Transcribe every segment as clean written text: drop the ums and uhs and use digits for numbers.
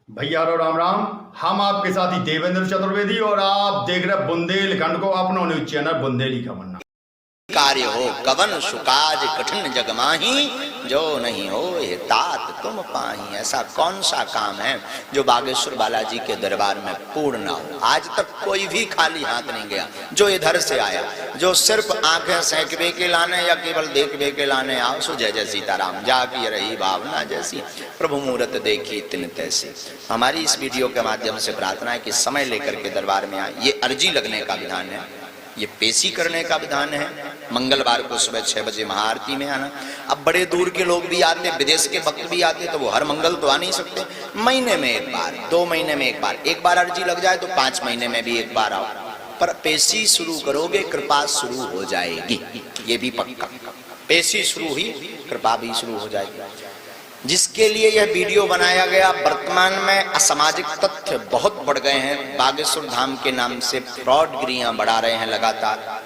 भैया और राम राम। हम आपके साथी देवेंद्र चतुर्वेदी और आप देख रहे बुंदेलखंड को अपना न्यूज चैनल बुंदेली का बनना। कार्य हो कवन सुकाज कठिन जग माही, जो नहीं हो ये तात तुम पाही। ऐसा कौन सा काम है जो बागेश्वर बालाजी के दरबार में पूर्ण ना हो। आज तक कोई भी खाली हाथ नहीं गया जो इधर से आया, जो सिर्फ आंखें सेंकवे के लाने या केवल देखवे के लाने आओ। सो जय जय सीताराम जाकी रही भावना जैसी, प्रभु मूरत देखी तिन तैसी। हमारी इस वीडियो के माध्यम से प्रार्थना है कि समय लेकर के दरबार में आए। ये अर्जी लगने का विधान है, ये पेशी करने का विधान है। मंगलवार को सुबह 6 बजे महाआरती में आना। अब बड़े दूर के लोग भी आते, विदेश के भक्त भी आते, तो वो हर मंगल तो आ नहीं सकते। महीने में एक बार, 2 महीने में एक बार अर्जी लग जाए तो 5 महीने में भी एक बार आओ। पर पेशी शुरू करोगे कृपा शुरू हो जाएगी, ये भी पक्का। पेशी शुरू हुई कृपा भी शुरू हो जाएगी। जिसके लिए यह वीडियो बनाया गया, वर्तमान में असामाजिक तथ्य बहुत बढ़ गए हैं। बागेश्वर धाम के नाम से फ्रॉडगिरियां बढ़ा रहे हैं लगातार।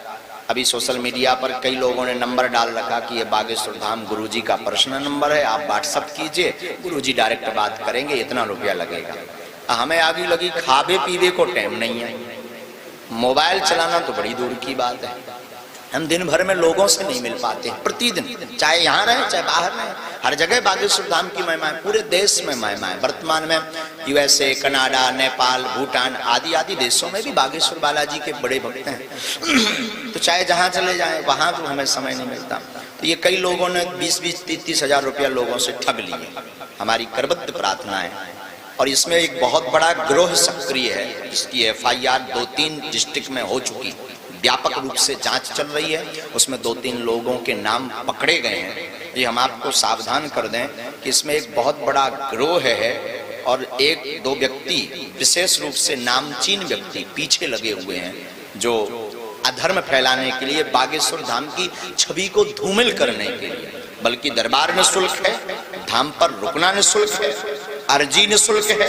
अभी सोशल मीडिया पर कई लोगों ने नंबर डाल रखा कि ये बागेश्वर धाम गुरुजी का पर्सनल नंबर है, आप व्हाट्सएप कीजिए, गुरुजी डायरेक्ट बात करेंगे, इतना रुपया लगेगा। हमें आगे लगी खावे पीवे को टाइम नहीं है, मोबाइल चलाना तो बड़ी दूर की बात है। हम दिन भर में लोगों से नहीं मिल पाते, प्रतिदिन चाहे यहाँ रहे चाहे बाहर रहे, हर जगह बागेश्वर धाम की महिमा है, पूरे देश में महिमा है। वर्तमान में यूएसए, कनाडा, नेपाल, भूटान आदि आदि देशों में भी बागेश्वर बालाजी के बड़े भक्त हैं। तो चाहे जहाँ चले जाएं वहां तो हमें समय नहीं मिलता। तो ये कई लोगों ने 20-20, 30-30 हजार रुपया लोगों से ठग लिए। हमारी करबद्ध प्रार्थना है, और इसमें एक बहुत बड़ा गिरोह सक्रिय है, जिसकी FIR 2-3 डिस्ट्रिक्ट में हो चुकी, व्यापक रूप से जांच चल रही है। उसमें 2-3 लोगों के नाम पकड़े गए हैं। ये हम आपको सावधान कर दें कि इसमें एक बहुत बड़ा गिरोह है, और 1-2 व्यक्ति विशेष रूप से नामचीन व्यक्ति पीछे लगे हुए हैं, जो अधर्म फैलाने के लिए, बागेश्वर धाम की छवि को धूमिल करने के लिए। बल्कि दरबार निःशुल्क है, धाम पर रुकना निःशुल्क है, अर्जी निःशुल्क है,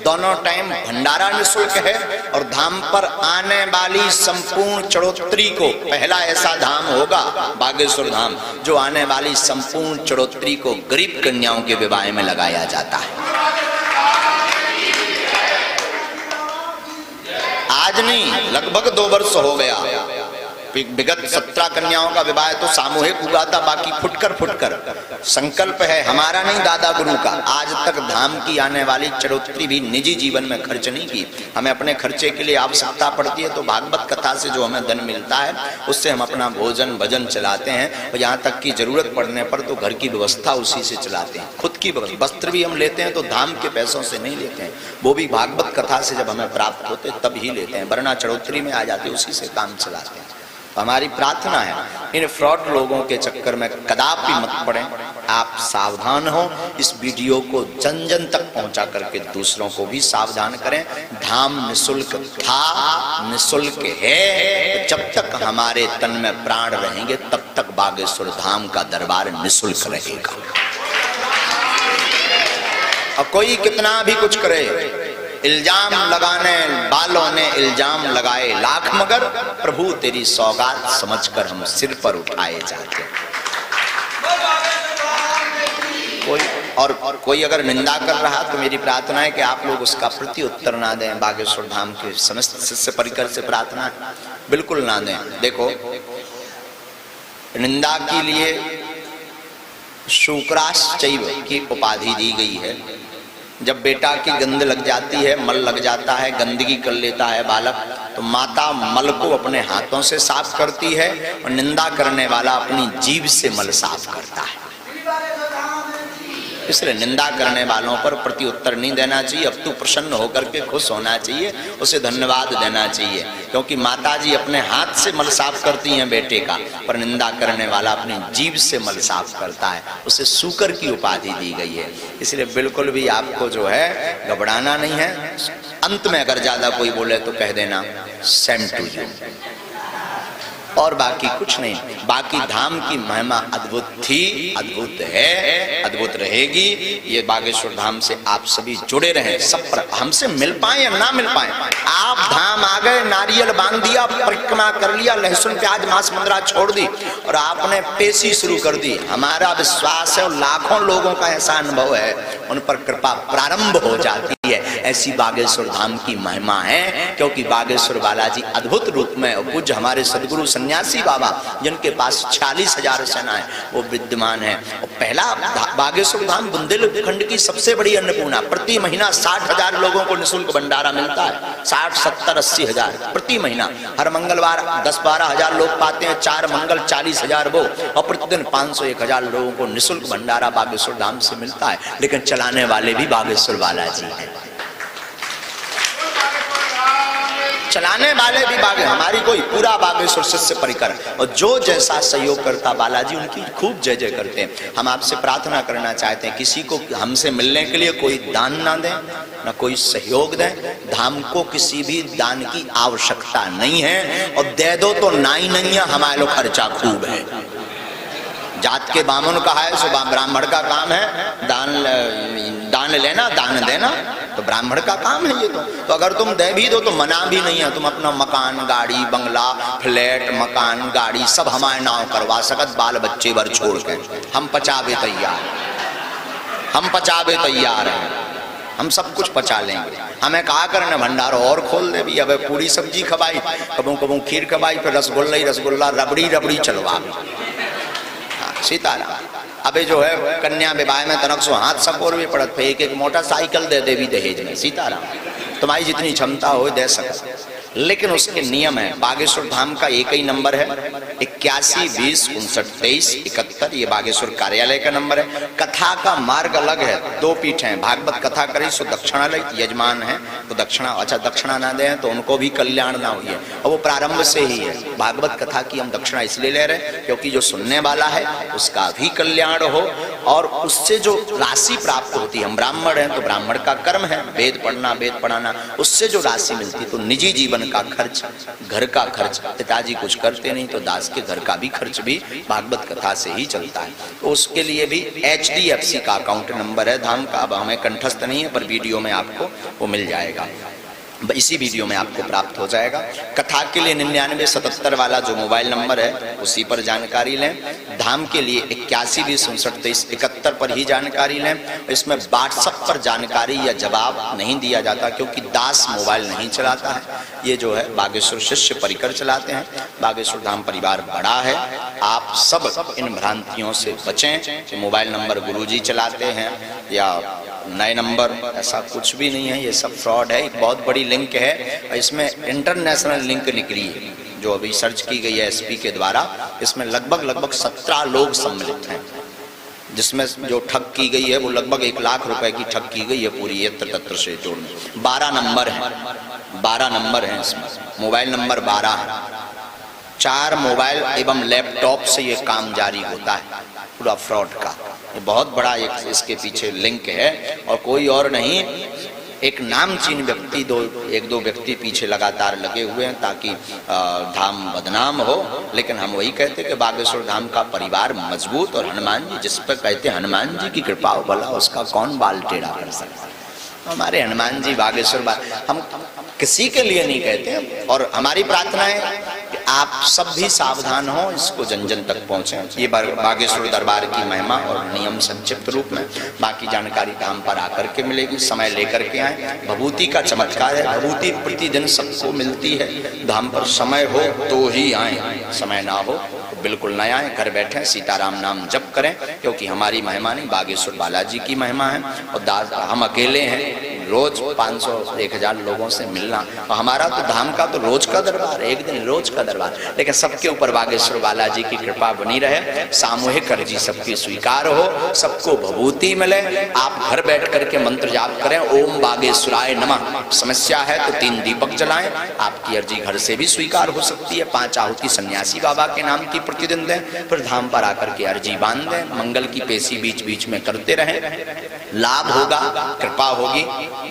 दोनों टाइम भंडारा निःशुल्क है, और धाम पर आने वाली संपूर्ण चढ़ोतरी को, पहला ऐसा धाम होगा बागेश्वर धाम जो आने वाली संपूर्ण चढ़ोतरी को गरीब कन्याओं के विवाह में लगाया जाता है। आज नहीं, लगभग 2 वर्ष हो गया। विगत 17 कन्याओं का विवाह तो सामूहिक हुआ था, बाकी फुटकर संकल्प है हमारा नहीं, दादा गुरु का। आज तक धाम की आने वाली चढ़ोतरी भी निजी जीवन में खर्च नहीं की। हमें अपने खर्चे के लिए आवश्यकता पड़ती है, तो भागवत कथा से जो हमें धन मिलता है उससे हम अपना भोजन भजन चलाते हैं, और यहाँ तक की जरूरत पड़ने पर तो घर की व्यवस्था उसी से चलाते हैं। खुद की वस्त्र भी हम लेते हैं तो धाम के पैसों से नहीं लेते हैं, वो भी भागवत कथा से जब हमें प्राप्त होते तब ही लेते हैं, वरना चढ़ोतरी में आ जाते उसी से काम चलाते हैं। हमारी प्रार्थना है इन फ्रॉड लोगों के चक्कर में कदापि मत पड़ें। आप सावधान हो, इस वीडियो को जन जन तक पहुंचा करके दूसरों को भी सावधान करें। धाम निःशुल्क था, निःशुल्क है। जब तक हमारे तन में प्राण रहेंगे तब तक बागेश्वर धाम का दरबार निःशुल्क रहेगा। और कोई कितना भी कुछ करे, इल्जाम लगाने वालों ने इल्जाम लगाए लाख, मगर प्रभु तेरी सौगात समझकर हम सिर पर उठाए जाते। कोई अगर निंदा कर रहा तो मेरी प्रार्थना है कि आप लोग उसका प्रति उत्तर ना दें। बागेश्वर धाम के समस्त शिष्य परिकर से प्रार्थना है, बिल्कुल ना दें। देखो, निंदा के लिए शुक्राश्चैव की उपाधि दी गई है। जब बेटा की गंध लग जाती है, मल लग जाता है, गंदगी कर लेता है बालक, तो माता मल को अपने हाथों से साफ करती है, और निंदा करने वाला अपनी जीभ से मल साफ करता है। इसलिए निंदा करने वालों पर प्रति उत्तर नहीं देना चाहिए, अब तो प्रसन्न होकर के खुश होना चाहिए, उसे धन्यवाद देना चाहिए, क्योंकि माता जी अपने हाथ से मल साफ करती हैं बेटे का, पर निंदा करने वाला अपनी जीभ से मल साफ करता है, उसे सूकर की उपाधि दी गई है। इसलिए बिल्कुल भी आपको जो है घबराना नहीं है। अंत में अगर ज्यादा कोई बोले तो कह देना सेम टू यू। और बाकी कुछ नहीं। बाकी धाम की महिमा अद्भुत थी, अद्भुत है, अद्भुत रहेगी। ये बागेश्वर धाम से आप सभी जुड़े रहें, सब पर हमसे मिल पाए या ना मिल पाए, आप धाम आ गए, नारियल बांध दिया, परिक्रमा कर लिया, लहसुन प्याज मांस मंद्रा छोड़ दी और आपने पेशी शुरू कर दी। हमारा विश्वास है और लाखों लोगों का ऐसा अनुभव है, उन पर कृपा प्रारंभ हो जाती है। ऐसी बागेश्वर धाम की महिमा है, क्योंकि बागेश्वर बालाजी अद्भुत रूप में, पूज्य हमारे सदगुरु सन्यासी बाबा जिनके पास 40,000 सेनाएं वो विद्यमान है। और पहला बागेश्वर धाम बुंदेलखंड की सबसे बड़ी अन्नपूर्णा, प्रति महीना 60,000 लोगों को निःशुल्क भंडारा मिलता है, 60, 70, 80,000 प्रति महीना। हर मंगलवार 10-12 हजार लोग पाते हैं, 4 मंगल 40,000 वो, और प्रतिदिन 500-1,000 लोगों को निःशुल्क भंडारा बागेश्वर धाम से मिलता है। लेकिन चलाने वाले भी बागेश्वर बालाजी हैं, चलाने वाले भी हमारी कोई पूरा बागेश्वर शिष्य परिकर, और जो जैसा सहयोग करता बालाजी उनकी खूब जय जय करते हैं। हम आपसे प्रार्थना करना चाहते हैं, किसी को हमसे मिलने के लिए कोई दान ना दें, ना कोई सहयोग दें। धाम को किसी भी दान की आवश्यकता नहीं है, और दे दो तो नहीं है, हमारे लोग खर्चा खूब है। जात के बामन का है, सो ब्राह्मण का काम है दान लेना, दान देना, तो ब्राह्मण का काम है ये। तो अगर तुम दे भी दो तो मना भी नहीं है। तुम अपना मकान, गाड़ी, बंगला, फ्लैट, मकान, गाड़ी सब हमारे नाम करवा सकत, बाल बच्चे भर छोड़ के हम पचावे तैयार, हम पचावे तैयार हैं, हम सब कुछ पचा लेंगे। हमें कहा करने भंडार और खोल दे भी, अब पूरी सब्जी खवाई, कबू कबू खीर खवाई, फिर रसगुल्ला ही रसगुल्ला, रबड़ी रबड़ी चलवा। सीताराम। अबे जो है कन्या विवाह में तनक सो हाथ सपोर भी पड़त, फिर एक मोटरसाइकिल दे देवी दहेज में। सीताराम, तुम्हारी जितनी क्षमता हो दे सकते, लेकिन उसके नियम है। बागेश्वर धाम का एक ही नंबर है, 81 20 59 23 71, ये बागेश्वर कार्यालय का नंबर है। कथा का मार्ग अलग है, 2 पीठ हैं। भागवत कथा करी सो दक्षिणालय यजमान है, तो दक्षिणा, अच्छा दक्षिणा ना दें तो उनको भी कल्याण ना हुई है, और वो प्रारंभ से ही है। भागवत कथा की हम दक्षिणा इसलिए ले रहे हैं क्योंकि जो सुनने वाला है उसका भी कल्याण हो, और उससे जो राशि प्राप्त होती है, हम ब्राह्मण हैं तो ब्राह्मण का कर्म है वेद पढ़ना, वेद पढ़ाना, उससे जो राशि मिलती है, तो निजी जीवन का खर्च, घर का खर्च, पिताजी कुछ करते नहीं तो दास के घर का भी खर्च भी भागवत कथा से ही चलता है। तो उसके लिए भी HDFC का अकाउंट नंबर है धाम का, अब हमें कंठस्थ नहीं है, पर वीडियो में आपको वो मिल जाएगा, इसी वीडियो में आपको प्राप्त हो जाएगा। कथा के लिए 9977 वाला जो मोबाइल नंबर है उसी पर जानकारी लें। धाम के लिए 81 20 59 23 71 पर ही जानकारी लें। इसमें व्हाट्सएप पर जानकारी या जवाब नहीं दिया जाता, क्योंकि दास मोबाइल नहीं चलाता है, ये जो है बागेश्वर शिष्य परिकर चलाते हैं। बागेश्वर धाम परिवार बड़ा है, आप सब इन भ्रांतियों से बचें। मोबाइल नंबर गुरुजी चलाते हैं या नए नंबर, ऐसा कुछ भी नहीं है, ये सब फ्रॉड है। एक बहुत बड़ी लिंक है, इसमें इंटरनेशनल लिंक निकली है जो अभी सर्च की गई है SP के द्वारा। इसमें लगभग 17 लोग सम्मिलित हैं, जिसमें जो ठग की गई है वो लगभग 1 लाख रुपए की ठग की गई है पूरी यत्र तत्र से जोड़ने। 12 नंबर हैं, 12 नंबर हैं इसमें, मोबाइल नंबर 12 है। 4 मोबाइल एवं लैपटॉप से ये काम जारी होता है पूरा फ्रॉड का। ये बहुत बड़ा एक इसके पीछे लिंक है, और कोई और नहीं, एक नामचीन व्यक्ति, 1-2 व्यक्ति पीछे लगातार लगे हुए हैं ताकि धाम बदनाम हो। लेकिन हम वही कहते कि बागेश्वर धाम का परिवार मजबूत, और हनुमान जी जिस पर कहते हैं हनुमान जी की कृपा हो भला उसका कौन बाल टेढ़ा कर सकता है। हमारे हनुमान जी बागेश्वर हम किसी के लिए नहीं कहते, और हमारी प्रार्थना है कि आप सब भी सावधान हो, इसको जन जन तक पहुंचे। ये बागेश्वर दरबार की महिमा और नियम संक्षिप्त रूप में, बाकी जानकारी धाम पर आकर के मिलेगी, समय लेकर के आए। भभूति का चमत्कार है, भभूति प्रतिदिन सबको मिलती है, धाम पर समय हो तो ही आए, समय ना हो तो बिल्कुल न आए, घर बैठे सीताराम नाम जप करें, क्योंकि हमारी महिमा नहीं, बागेश्वर बालाजी की महिमा है। और हम अकेले हैं, रोज 500-1000 लोगों से मिलना, और हमारा तो धाम का तो रोज का दरबार, एक दिन रोज का दरबार। लेकिन सबके ऊपर बागेश्वर बालाजी की कृपा बनी रहे, सामूहिक अर्जी सबकी स्वीकार हो, सबको भभूति मिले। आप घर बैठ करके मंत्र जाप करें, ओम बागेश्वराय नमः। समस्या है तो 3 दीपक जलाएं, आपकी अर्जी घर से भी स्वीकार हो सकती है। 5 आहुति सन्यासी बाबा के नाम की प्रतिदिन दें, फिर धाम पर आकर के अर्जी बांध दें। मंगल की पेशी बीच बीच में करते रहें, लाभ होगा, कृपा होगी।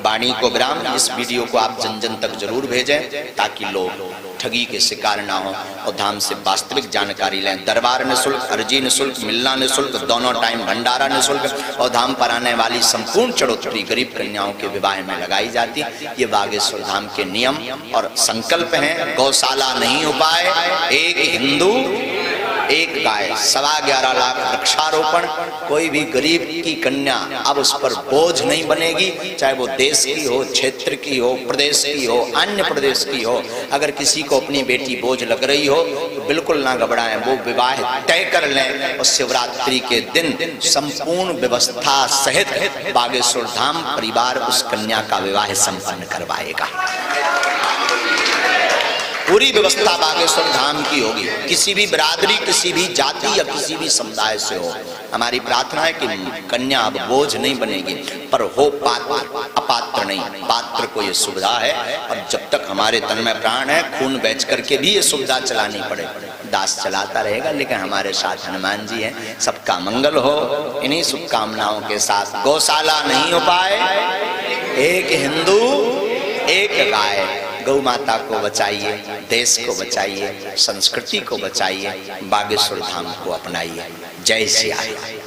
वाणी को विराम। इस वीडियो को आप जन जन तक जरूर भेजें ताकि लोग ठगी के शिकार ना हो और धाम से वास्तविक जानकारी लें। दरबार निःशुल्क, अर्जी निःशुल्क, मिलना निःशुल्क, दोनों टाइम भंडारा निःशुल्क और धाम पर आने वाली संपूर्ण चढ़ोतरी गरीब कन्याओं के विवाह में लगाई जाती है। ये बागेश्वर धाम के नियम और संकल्प हैं। गौशाला नहीं हो पाए, एक हिंदू एक गाय, 11.25 लाख वृक्षारोपण। कोई भी गरीब की कन्या अब उस पर बोझ नहीं बनेगी, चाहे वो देश की हो, क्षेत्र की हो, प्रदेश की हो, अन्य प्रदेश की हो। अगर किसी को अपनी बेटी बोझ लग रही हो तो बिल्कुल ना घबराएं, वो विवाह तय कर लें और शिवरात्रि के दिन संपूर्ण व्यवस्था सहित बागेश्वर धाम परिवार उस कन्या का विवाह संपन्न करवाएगा। पूरी व्यवस्था बागेश्वर धाम की होगी। किसी भी बिरादरी, किसी भी जाति या किसी भी समुदाय से हो। हमारी प्रार्थना है कि कन्या अब बोझ नहीं बनेगी, पर हो पात्र, अपात्र नहीं। पात्र को ये सुविधा है और जब तक हमारे तन में प्राण है, खून बेच करके भी ये सुविधा चलानी पड़े। दास चलाता रहेगा, लेकिन हमारे साथ हनुमान जी हैं। सबका मंगल हो इन्हीं शुभकामनाओं के साथ। गौशाला नहीं हो पाए, एक हिंदू एक गाय। गौ माता को बचाइए, देश को बचाइए, संस्कृति को बचाइए, बागेश्वर धाम को अपनाइए। जय सिया राम।